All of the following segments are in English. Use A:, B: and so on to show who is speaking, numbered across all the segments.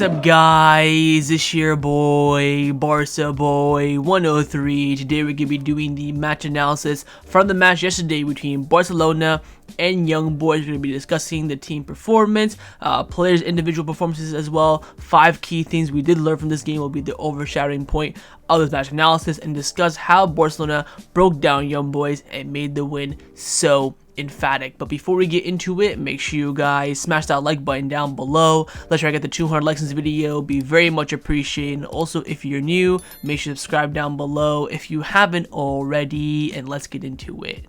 A: What's up, guys? It's your boy, Barca Boy 103. Today we're going to be doing the match analysis from the match yesterday between Barcelona and Young Boys. We're going to be discussing the team performance, players' individual performances as well. 5 key things we did learn from this game will be the overshadowing point of this match analysis, and discuss how Barcelona broke down Young Boys and made the win so emphatic. But before we get into it, make sure you guys smash that like button down below. Let's try to get the 200 likes in this video. Be very much appreciated. Also, if you're new, make sure to subscribe down below if you haven't already, and let's get into it.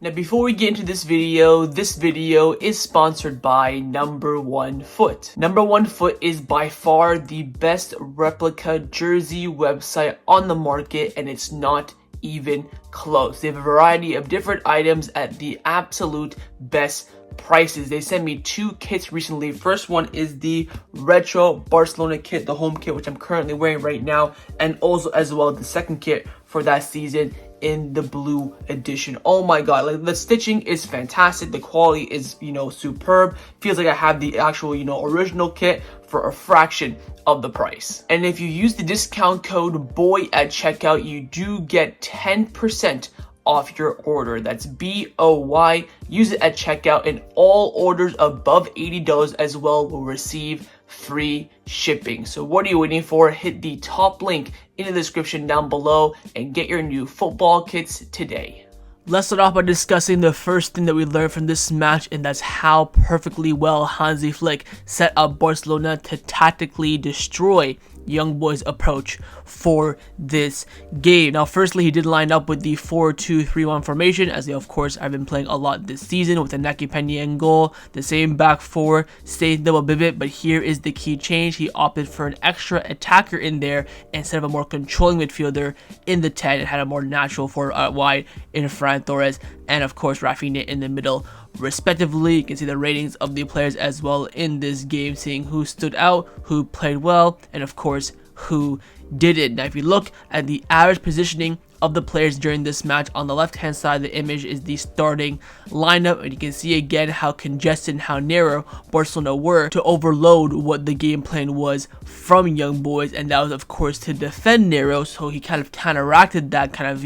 A: Now, before we get into this video is sponsored by Number One Foot. Number One Foot is by far the best replica jersey website on the market, and it's not even close. They have a variety of different items at the absolute best prices. They sent me 2 kits recently. First one is the retro Barcelona kit, the home kit, which I'm currently wearing right now, and also as well the second kit for that season in the blue edition. Oh my god, like, the stitching is fantastic, the quality is, superb. Feels like I have the actual, original kit for a fraction of the price. And if you use the discount code BOY at checkout, you do get 10% off your order. That's BOY. Use it at checkout, and all orders above $80 as well will receive free shipping. So what are you waiting for? Hit the top link in the description down below and get your new football kits today. Let's start off by discussing the first thing that we learned from this match, and that's how perfectly well Hansi Flick set up Barcelona to tactically destroy Young Boys' approach for this game. Now, firstly, he did line up with the 4-2-3-1 formation, as of course I've been playing a lot this season, with Iñaki Peña in goal. The same back four stays double pivot, but here is the key change. He opted for an extra attacker in there instead of a more controlling midfielder in the 10, and had a more natural forward out wide in Ferran Torres and of course Raphinha in the middle, respectively. You can see the ratings of the players as well in this game, seeing who stood out, who played well, and of course who didn't. Now, if you look at the average positioning of the players during this match, on the left hand side of the image is the starting lineup, and you can see again how congested and how narrow Barcelona were to overload what the game plan was from Young Boys, and that was of course to defend narrow. So he kind of counteracted that, kind of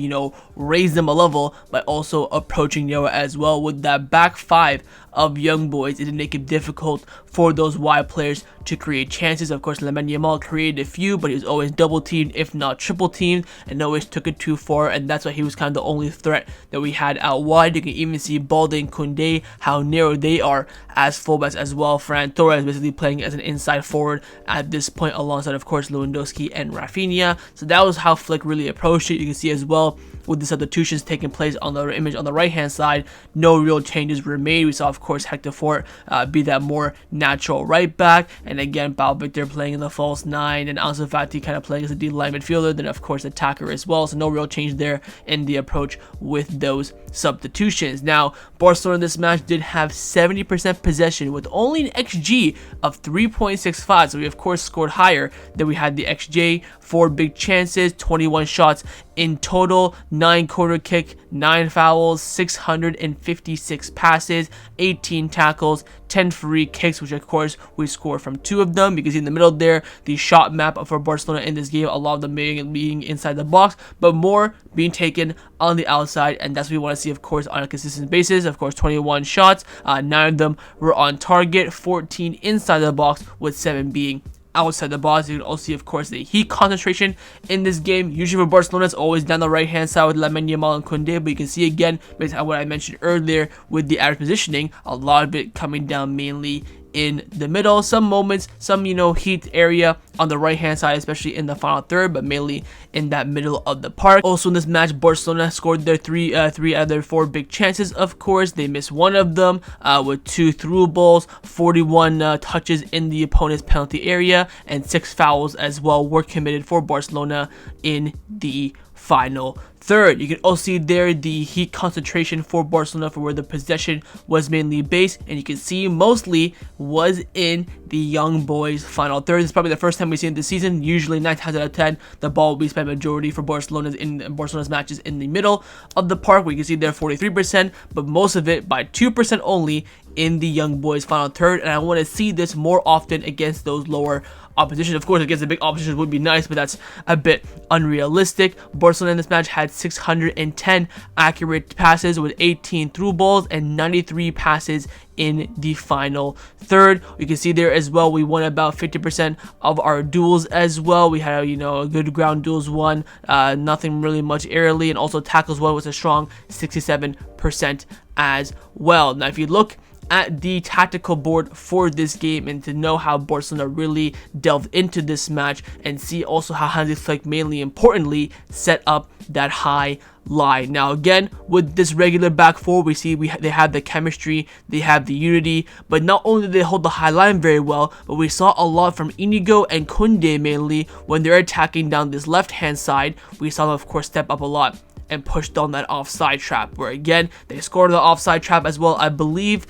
A: raised them a level by also approaching narrow as well. With that back 5 of Young Boys, it did make it difficult for those wide players to create chances. Of course, Lamine Yamal created a few, but he was always double teamed, if not triple teamed, and always took it too far, and that's why he was kind of the only threat that we had out wide. You can even see Balde and Kounde, how narrow they are as fullbacks as well. Ferran Torres basically playing as an inside forward at this point, alongside of course Lewandowski and Raphinha. So that was how Flick really approached it. You can see as well with the substitutions taking place on the image on the right hand side, no real changes were made. We saw of course Hector Fort be that more natural right back, and again Pau Victor playing in the false 9, and Ansu Fati kind of playing as a D-line midfielder, then of course attacker as well. So no real change there in the approach with those substitutions. Now, Barcelona in this match did have 70% possession with only an XG of 3.65, so we of course scored higher than we had the XJ. 4 big chances, 21 shots in total, 9 corner kick, 9 fouls, 656 passes, 18 tackles, 10 free kicks, which of course we scored from 2 of them. You can see in the middle there the shot map for Barcelona in this game, a lot of them being inside the box, but more being taken on the outside, and that's what we want to see of course on a consistent basis. Of course, 21 shots, 9 of them were on target, 14 inside the box, with 7 being outside the box. You can also see of course the heat concentration in this game. Usually for Barcelona, it's always down the right hand side with Lamine Yamal and Kounde, but you can see again, based on what I mentioned earlier with the average positioning, a lot of it coming down mainly in the middle. Some moments, some heat area on the right hand side, especially in the final third, but mainly in that middle of the park. Also in this match, Barcelona scored their 3 out of their 4 big chances. Of course, they missed 1 of them with 2 through balls, 41 touches in the opponent's penalty area, and 6 fouls as well were committed for Barcelona in the final third. You can also see there the heat concentration for Barcelona for where the possession was mainly based, and you can see mostly was in the Young Boys final third. This is probably the first time we've seen it this season. Usually 9 times out of 10 the ball will be spent majority for Barcelona's matches in the middle of the park, where you can see there 43%, but most of it by 2% only in the Young Boys final third, and I want to see this more often against those lower opposition. Of course, against the big opposition would be nice, but that's a bit unrealistic. Barcelona in this match had 610 accurate passes with 18 through balls and 93 passes in the final third. You can see there as well, we won about 50% of our duels as well. We had, a good ground duels won, nothing really much aerially, and also tackles won was a strong 67% as well. Now, if you look at the tactical board for this game and to know how Barcelona really delved into this match and see also how Hansi Flick mainly importantly set up that high line. Now again, with this regular back four, we see they have the chemistry, they have the unity, but not only did they hold the high line very well, but we saw a lot from Inigo and Kounde mainly when they're attacking down this left hand side. We saw them of course step up a lot and pushed on that offside trap, where again they scored the offside trap as well. I believe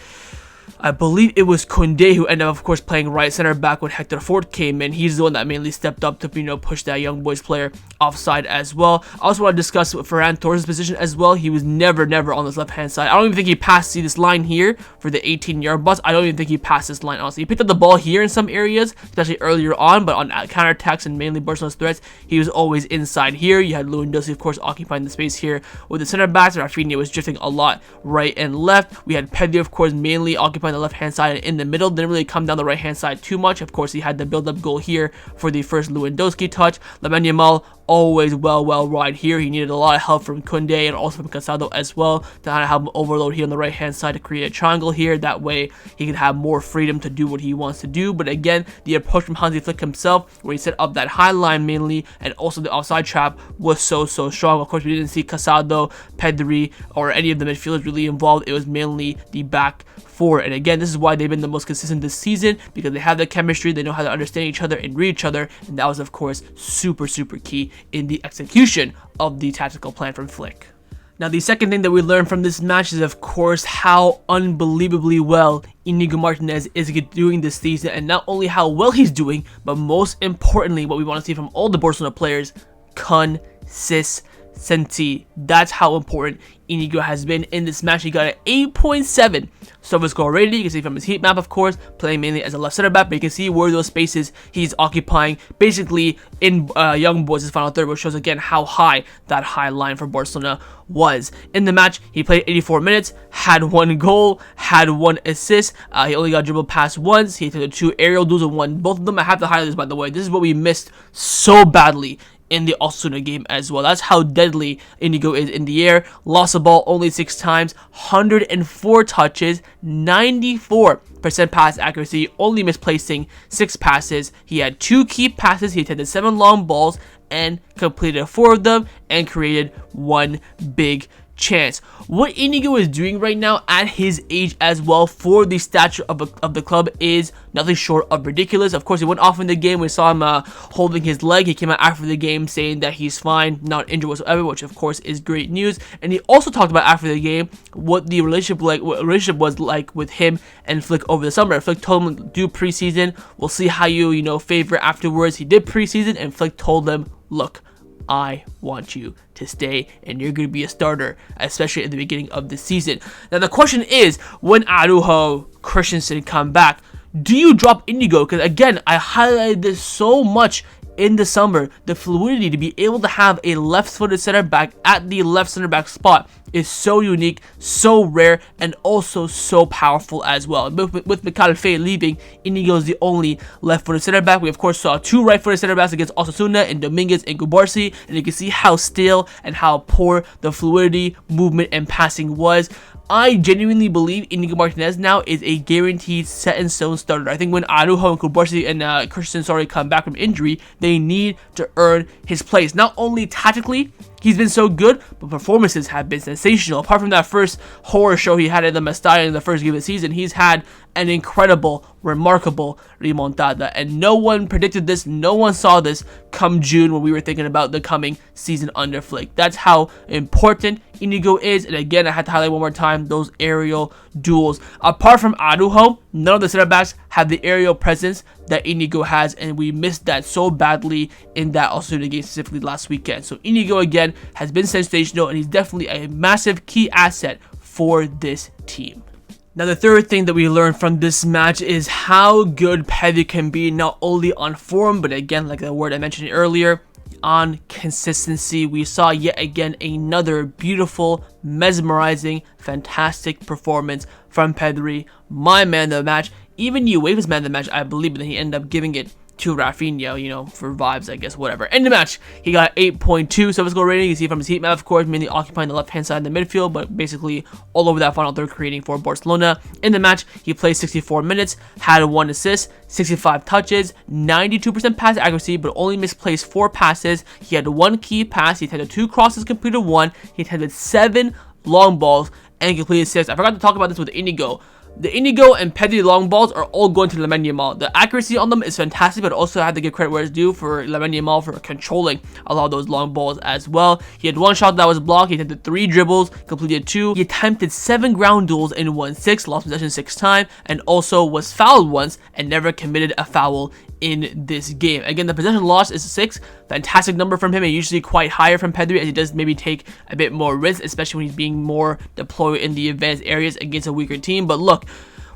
A: it was Kounde who ended up, of course, playing right center back when Hector Fort came in. He's the one that mainly stepped up to, push that young boys player offside as well. I also want to discuss Ferran Torres' position as well. He was never on this left-hand side. I don't even think he passed, see this line here for the 18-yard bus. I don't even think he passed this line, honestly. He picked up the ball here in some areas, especially earlier on, but on counterattacks and mainly Barcelona's threats, he was always inside here. You had Lewandowski, of course, occupying the space here with the center backs. Raphinha was drifting a lot right and left. We had Pedri, of course, mainly occupying the left hand side and in the middle. Didn't really come down the right hand side too much. Of course, he had the build up goal here for the first Lewandowski touch. Lamine Yamal always well wide here. He needed a lot of help from Kounde and also from Casado as well to kind of have him overload here on the right hand side to create a triangle here. That way he could have more freedom to do what he wants to do. But again, the approach from Hansi Flick himself, where he set up that high line mainly and also the offside trap, was so strong. Of course, we didn't see Casado, Pedri, or any of the midfielders really involved. It was mainly the back four. And again, this is why they've been the most consistent this season, because they have the chemistry, they know how to understand each other and read each other, and that was of course super key in the execution of the tactical plan from Flick. Now, the second thing that we learned from this match is, of course, how unbelievably well Iñigo Martínez is doing this season, and not only how well he's doing, but most importantly, what we want to see from all the Barcelona players: consistency. That's how important Inigo has been in this match. He got an 8.7 service score rating. You can see from his heat map, of course, playing mainly as a left center back, but you can see where those spaces he's occupying basically in young boys' final third, which shows again how high that high line for Barcelona was. In the match, he played 84 minutes, had 1 goal, had 1 assist. He only got dribbled past once. He took 2 aerial duels and won both of them. I have to highlight this, by the way. This is what we missed so badly in the Osasuna game as well. That's how deadly Inigo is in the air. Lost the ball only 6 times, 104 touches, 94% pass accuracy, only misplacing 6 passes. He had 2 key passes. He attempted 7 long balls and completed 4 of them and created 1 big chance. What Inigo is doing right now at his age as well for the stature of the club is nothing short of ridiculous. Of course, he went off in the game. We saw him holding his leg. He came out after the game saying that he's fine, not injured whatsoever, which of course is great news. And he also talked about after the game what the relationship was like with him and Flick over the summer. Flick told him to do preseason. We'll see how you favor afterwards. He did preseason, and Flick told him, look, I want you to stay and you're going to be a starter, especially at the beginning of the season. Now the question is, when Araujo, Christensen come back, do you drop Inigo? Because again, I highlighted this so much in the summer. The fluidity to be able to have a left-footed center back at the left center back spot is so unique, so rare, and also so powerful as well. With McAlfay leaving, Inigo is the only left-footed center back. We of course saw 2 right-footed center backs against Osasuna and Dominguez and Kubarsi, and you can see how stale and how poor the fluidity, movement, and passing was. I genuinely believe Iñigo Martínez now is a guaranteed set-in-stone starter. I think when Araujo and Kubarsi and Christensen come back from injury, they need to earn his place. Not only tactically, he's been so good, but performances have been sensational. Apart from that first horror show he had in the Mestalla in the first game of the season, he's had an incredible, remarkable remontada. And no one predicted this, no one saw this come June when we were thinking about the coming season under Flick. That's how important Inigo is. And again, I had to highlight one more time, those aerial duels. Apart from Araujo, none of the center backs have the aerial presence that Inigo has, and we missed that so badly in that Osasuna game, specifically last weekend. So Inigo again has been sensational, and he's definitely a massive key asset for this team. Now, the third thing that we learned from this match is how good Pedri can be, not only on form, but again, like the word I mentioned earlier, on consistency. We saw yet again another beautiful, mesmerizing, fantastic performance from Pedri, my man of the match. Even UEFA's man of the match, I believe, but then he ended up giving it to Raphinha, you know, for vibes, I guess, whatever. In the match, he got 8.2 surface goal rating. You see from his heat map, of course, mainly occupying the left-hand side of the midfield, but basically all over that final third creating for Barcelona. In the match, he played 64 minutes, had 1 assist, 65 touches, 92% pass accuracy, but only misplaced 4 passes. He had 1 key pass, he attempted 2 crosses, completed 1, he attempted 7 long balls, and completed 6. I forgot to talk about this with Inigo. The Inigo and Pedri long balls are all going to Lamine Yamal. The accuracy on them is fantastic, but also I have to give credit where it's due for Lamine Yamal for controlling a lot of those long balls as well. He had 1 shot that was blocked, he attempted 3 dribbles, completed 2. He attempted 7 ground duels and won 6, lost possession 6 times, and also was fouled once and never committed a foul in this game. Again, the possession loss is 6. Fantastic number from him, and usually quite higher from Pedri, as he does maybe take a bit more risk, especially when he's being more deployed in the advanced areas against a weaker team. But look,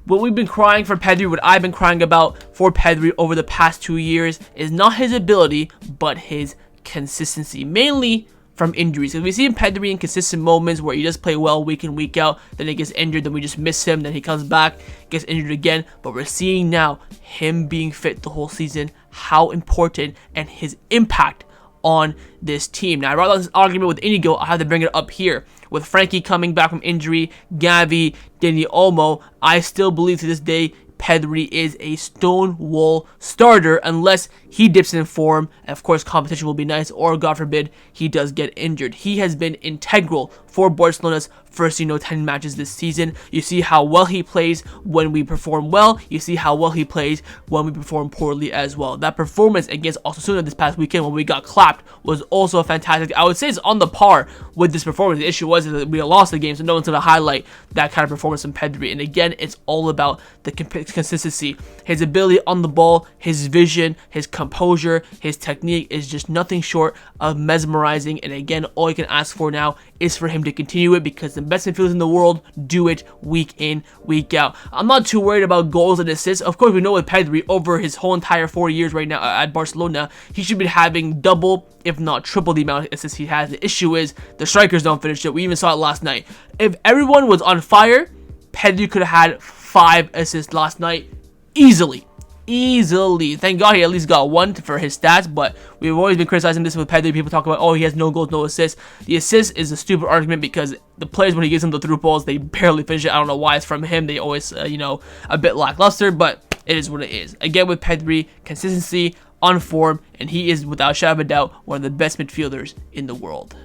A: what we've been crying for Pedri, what I've been crying about for Pedri over the past 2 years is not his ability, but his consistency, mainly from injuries. Because we see Pedri in consistent moments where he does play well week in, week out, then he gets injured, then we just miss him, then he comes back, gets injured again. But we're seeing now him being fit the whole season, how important and his impact on this team. Now, I brought this argument with Inigo, I have to bring it up here. With Frankie coming back from injury, Gavi, Dani Olmo, I still believe to this day Pedri is a stonewall starter unless he dips in form, and of course competition will be nice, or God forbid he does get injured. He has been integral for Barcelona's first 10 matches this season. You see how well he plays when we perform well, you see how well he plays when we perform poorly as well. That performance against Osasuna this past weekend when we got clapped was also fantastic. I would say it's on the par with this performance. The issue was that we lost the game, so no one's going to highlight that kind of performance from Pedri. And again, it's all about the consistency. His ability on the ball, his vision, his composure, his technique is just nothing short of mesmerizing. And again, all you can ask for now is for him to continue it, because the best midfielders in the world do it week in, week out. I'm not too worried about goals and assists. Of course, we know with Pedri, over his whole entire 4 years right now at Barcelona, he should be having double, if not triple, the amount of assists he has. The issue is the strikers don't finish it. We even saw it last night. If everyone was on fire, Pedri could have had 5 assists last night easily. Thank God he at least got 1 for his stats, but we've always been criticizing this with Pedri. People talk about, oh, he has no goals, no assists. The assist is a stupid argument because the players, when he gives them the through balls, they barely finish it. I don't know why it's from him. They always, a bit lackluster, but it is what it is. Again, with Pedri, consistency, on form, and he is, without a shadow of a doubt, one of the best midfielders in the world.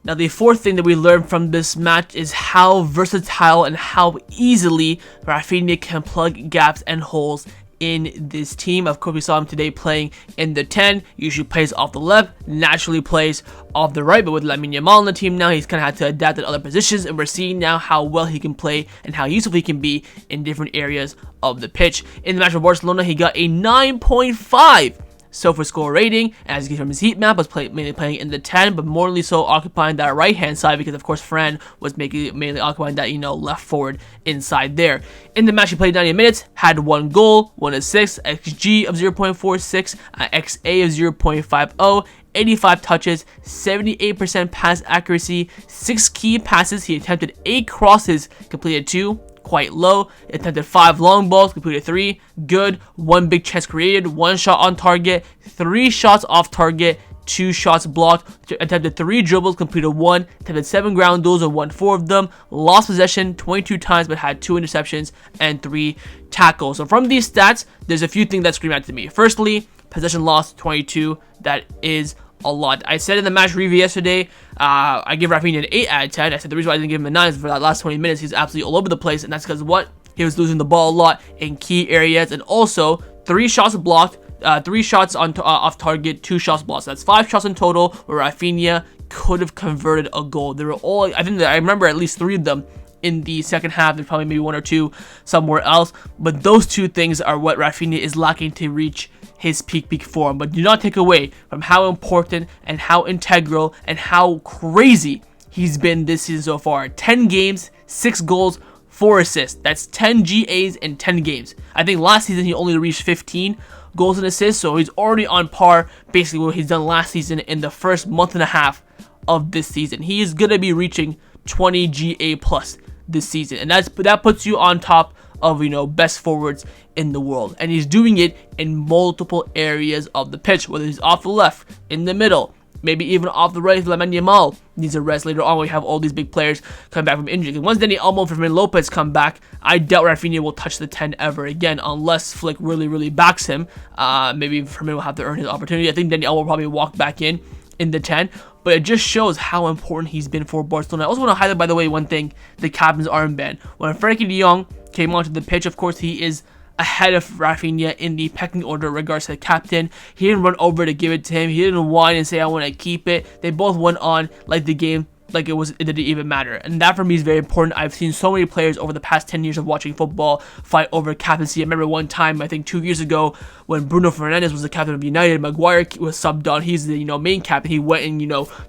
A: Now, the fourth thing that we learned from this match is how versatile and how easily Raphinha can plug gaps and holes in this team. Of course, we saw him today playing in the 10, usually plays off the left, naturally plays off the right, but with Lamine Yamal on the team now, he's kind of had to adapt at other positions, and we're seeing now how well he can play and how useful he can be in different areas of the pitch. In the match with Barcelona, he got a 9.5 SOFA score rating, as you can see from his heat map, was mainly playing in the 10, but morely so occupying that right hand side, because of course Fran was mainly occupying that left forward inside there. In the match, he played 90 minutes, had 1 goal, 1 assist, XG of 0.46, XA of 0.50, 85 touches, 78% pass accuracy, 6 key passes. He attempted 8 crosses, completed 2. Quite low. Attempted 5 long balls, completed 3. Good. 1 big chance created, 1 shot on target, 3 shots off target, 2 shots blocked. Attempted 3 dribbles, completed 1. Attempted 7 ground duels and won 4 of them. Lost possession 22 times, but had 2 interceptions and 3 tackles. So from these stats, there's a few things that scream out to me. Firstly, possession loss 22. That is a lot. I said in the match review yesterday, I give Raphinha an 8 out of 10. I said the reason why I didn't give him a 9 is for that last 20 minutes, he's absolutely all over the place, and that's because what? He was losing the ball a lot in key areas, and also 3 shots blocked, 3 shots on off target, 2 shots blocked. So that's 5 shots in total where Raphinha could have converted a goal. They were all, I remember at least 3 of them in the second half. There's probably maybe 1 or 2 somewhere else, but those 2 things are what Raphinha is lacking to reach his peak form. But do not take away from how important and how integral and how crazy he's been this season so far. 10 games, 6 goals, 4 assists. That's 10 GAs in 10 games. I think last season he only reached 15 goals and assists, so he's already on par basically what he's done last season in the first month and a half of this season. He is going to be reaching 20 GA plus this season, and that puts you on top of, best forwards in the world. And he's doing it in multiple areas of the pitch, whether he's off the left, in the middle, maybe even off the right if Lamine Yamal needs a rest later on when we have all these big players come back from injury. Once Dani Olmo and Fermin Lopez come back, I doubt Raphinha will touch the 10 ever again unless Flick really backs him. Maybe Fermin will have to earn his opportunity. I think Dani Olmo will probably walk back in the 10, but it just shows how important he's been for Barcelona. I also want to highlight, by the way, one thing, the captain's armband. When Frenkie de Jong came onto the pitch, of course, he is ahead of Raphinha in the pecking order in regards to the captain. He didn't run over to give it to him. He didn't whine and say, I want to keep it. They both went on like the game, like it didn't even matter. And that for me is very important. I've seen so many players over the past 10 years of watching football fight over captaincy. I remember one time, I think 2 years ago, when Bruno Fernandes was the captain of United, Maguire was subbed on. He's the main captain. He went and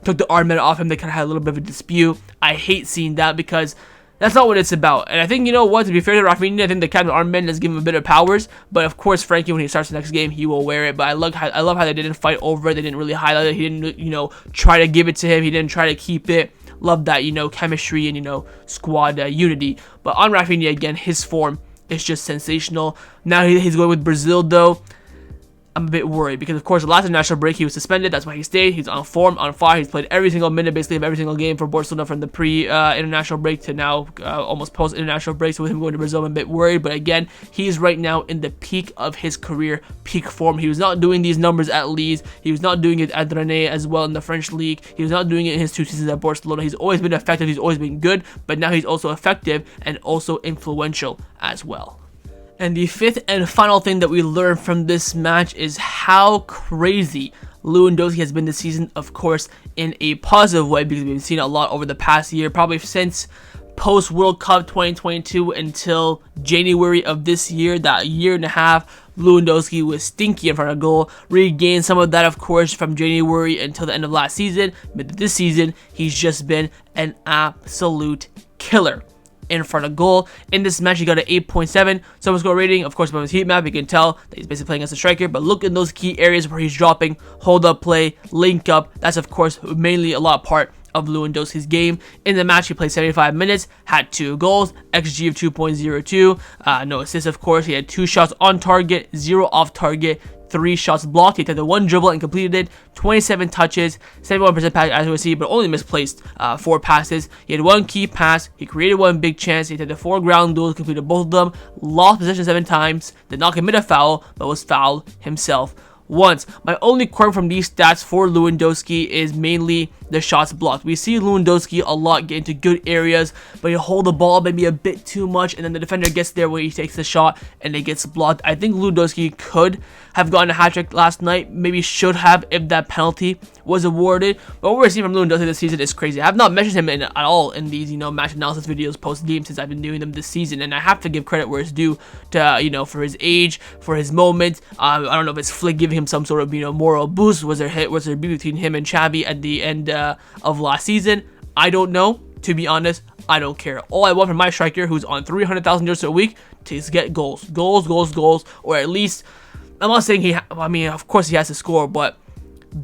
A: took the armband off him. They kind of had a little bit of a dispute. I hate seeing that because that's not what it's about. And I think, to be fair to Raphinha, I think the captain armband has given him a bit of powers. But of course, Frankie, when he starts the next game, he will wear it. But I love how they didn't fight over it. They didn't really highlight it. He didn't, try to give it to him. He didn't try to keep it. Love that, chemistry and, squad unity. But on Raphinha, again, his form is just sensational. Now he's going with Brazil, though. I'm a bit worried because, of course, the last international break he was suspended. That's why he stayed. He's on form, on fire. He's played every single minute, basically, of every single game for Barcelona from the pre-international break to now almost post-international break. So with him going to Brazil, I'm a bit worried. But again, he's right now in the peak of his career, peak form. He was not doing these numbers at Leeds. He was not doing it at Rennes as well in the French league. He was not doing it in his 2 seasons at Barcelona. He's always been effective. He's always been good. But now he's also effective and also influential as well. And the 5th and final thing that we learned from this match is how crazy Lewandowski has been this season, of course, in a positive way, because we've seen a lot over the past year, probably since post-World Cup 2022 until January of this year, that year and a half, Lewandowski was stinky in front of goal. Regained some of that, of course, from January until the end of last season, but this season, he's just been an absolute killer in front of goal. In this match, he got an 8.7 summer score rating. Of course, from his heat map, you can tell that he's basically playing as a striker, but look in those key areas where he's dropping, hold up play, link up. That's, of course, mainly a lot part of Lewandowski's game. In the match, he played 75 minutes, had 2 goals, XG of 2.02, no assists, of course. He had 2 shots on target, 0 off target, 3 shots blocked. He had the 1 dribble and completed it. 27 touches, 71% pass accuracy, but only misplaced 4 passes. He had 1 key pass. He created 1 big chance. He had the 4 ground duels, completed both of them. Lost possession 7 times. Did not commit a foul, but was fouled himself once. My only quirk from these stats for Lewandowski is mainly the shots blocked. We see Lewandowski a lot get into good areas, but he hold the ball maybe a bit too much, and then the defender gets there when he takes the shot and it gets blocked. I think Lewandowski could have gotten a hat-trick last night, maybe should have if that penalty was awarded. But what we're seeing from Lewandowski this season is crazy. I have not mentioned him at all in these, match analysis videos post-game since I've been doing them this season, and I have to give credit where it's due to, for his age, for his moment. I don't know if it's Flick giving him some sort of, moral boost. Was there beef between him and Xavi at the end of last season? I don't know. To be honest, I don't care. All I want from my striker, who's on 300,000 euros a week, is get goals, or at least, I'm not saying of course he has to score, but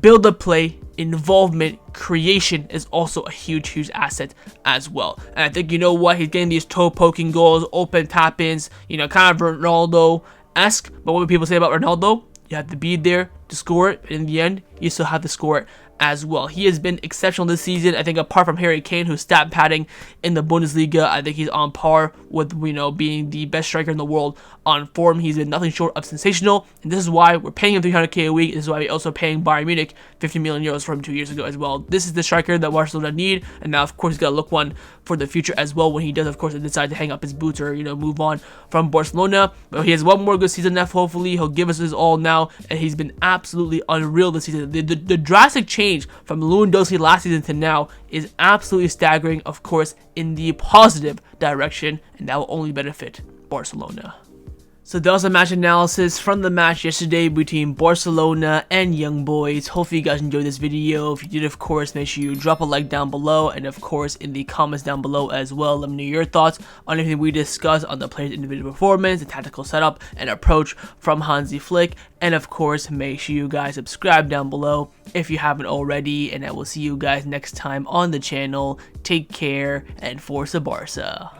A: build a play, involvement, creation is also a huge asset as well. And I think, he's getting these toe-poking goals, open tap-ins, kind of Ronaldo-esque. But what do people say about Ronaldo? You have to be there to score it, but in the end, you still have to score it as well. He has been exceptional this season. I think apart from Harry Kane, who's stat padding in the Bundesliga, I think he's on par with, being the best striker in the world on form. He's been nothing short of sensational, and this is why we're paying him 300k a week. This is why we're also paying Bayern Munich 50 million euros for him 2 years ago as well. This is the striker that Barcelona need, and now, of course, he's got to look one for the future as well when he does, of course, decide to hang up his boots or, move on from Barcelona. But he has one more good season left. Hopefully, he'll give us his all now, and he's been absolutely unreal this season. The drastic change from Lewandowski last season to now is absolutely staggering, of course, in the positive direction, and that will only benefit Barcelona. So that was a match analysis from the match yesterday between Barcelona and Young Boys. Hopefully you guys enjoyed this video. If you did, of course, make sure you drop a like down below, and of course in the comments down below as well, let me know your thoughts on everything we discussed on the player's individual performance, the tactical setup and approach from Hansi Flick. And of course, make sure you guys subscribe down below if you haven't already, and I will see you guys next time on the channel. Take care and Forza Barca.